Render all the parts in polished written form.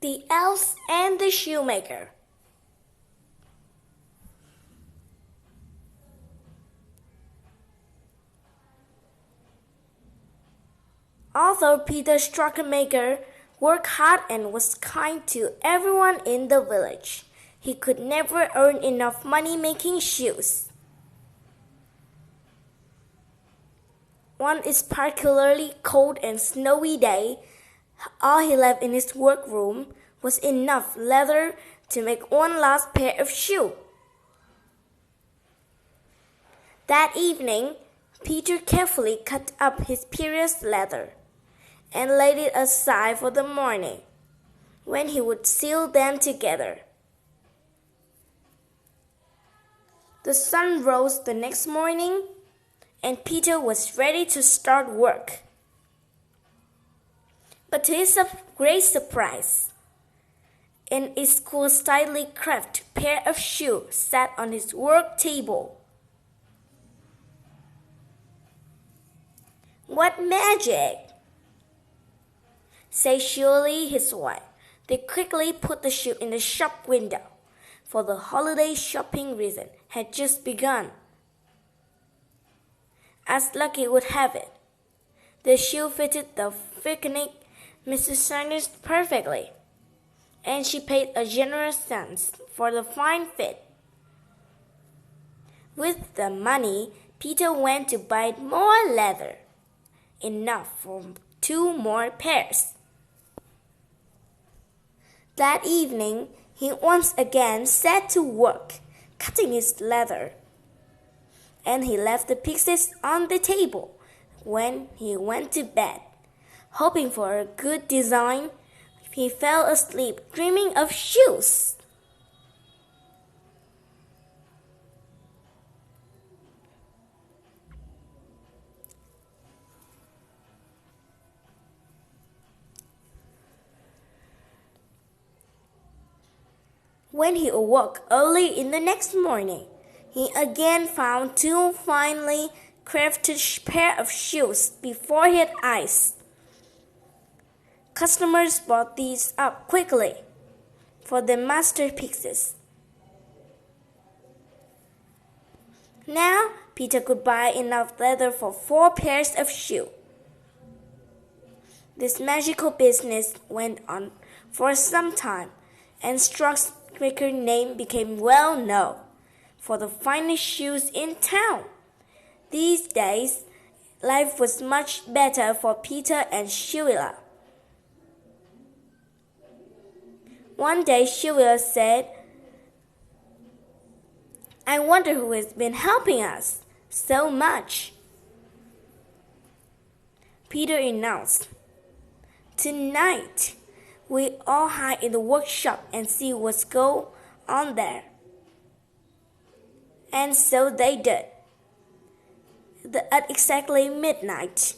The Elves and the Shoemaker. Although Peter Shoemaker worked hard and was kind to everyone in the village, he could never earn enough money making shoes. One particularly cold and snowy day, all he left in his workroom was enough leather to make one last pair of shoes. That evening, Peter carefully cut up his precious leather and laid it aside for the morning, when he would sew them together. The sun rose the next morning, and Peter was ready to start work. But to his great surprise, an exquisitely crafted pair of shoes sat on his work table. "What magic!" said Shirley, his wife. They quickly put the shoe in the shop window, for the holiday shopping season had just begun. As luck would have it, the shoe fitted the picnic Mrs. Sanders perfectly, and she paid a generous sum for the fine fit. With the money, Peter went to buy more leather, enough for 2 more pairs. That evening, he once again set to work, cutting his leather, and he left the pieces on the table when he went to bed. Hoping for a good design, he fell asleep dreaming of shoes. When he awoke early in the next morning, he again found 2 finely crafted pair of shoes before his eyes. Customers bought these up quickly for their masterpieces. Now Peter could buy enough leather for 4 pairs of shoes. This magical business went on for some time, and Shoemaker's name became well known for the finest shoes in town. These days, life was much better for Peter and Sheila. One day, Sheila said, "I wonder who has been helping us so much." Peter announced, "Tonight, we all hide in the workshop and see what's going on there." And so they did. At exactly midnight,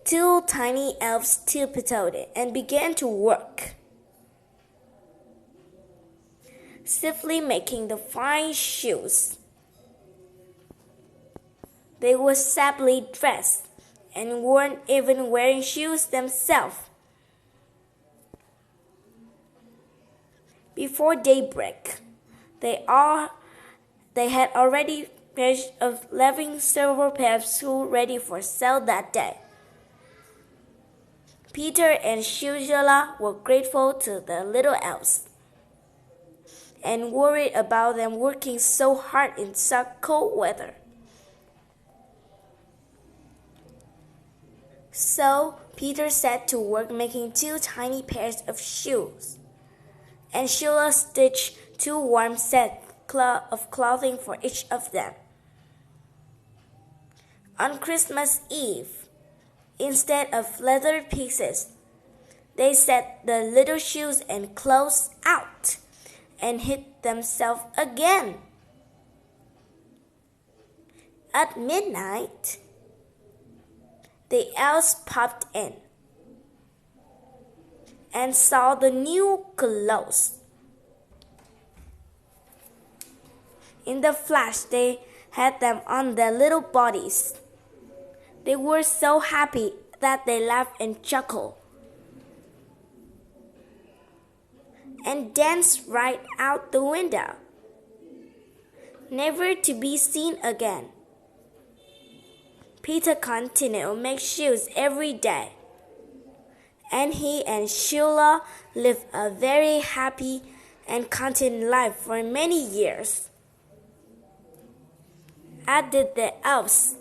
2 tiny elves tiptoed in and began to work, swiftly making the fine shoes. They were shabbily dressed and weren't even wearing shoes themselves. Before daybreak, they had already finished of 11 silver pairs of shoes ready for sale that day. Peter and Sheila were grateful to the little elves and worried about them working so hard in such cold weather. So Peter set to work making 2 tiny pairs of shoes, and Sheila stitched 2 warm sets of clothing for each of them. On Christmas Eve, instead of leather pieces, they set the little shoes and clothes out and hid themselves again. At midnight, the elves popped in and saw the new clothes. In the flash, they had them on their little bodies. They were so happy that they laughed and chuckled. and danced right out the window, never to be seen again. Peter continued to make shoes every day, and he and Sheila lived a very happy and content life for many years. As did the elves.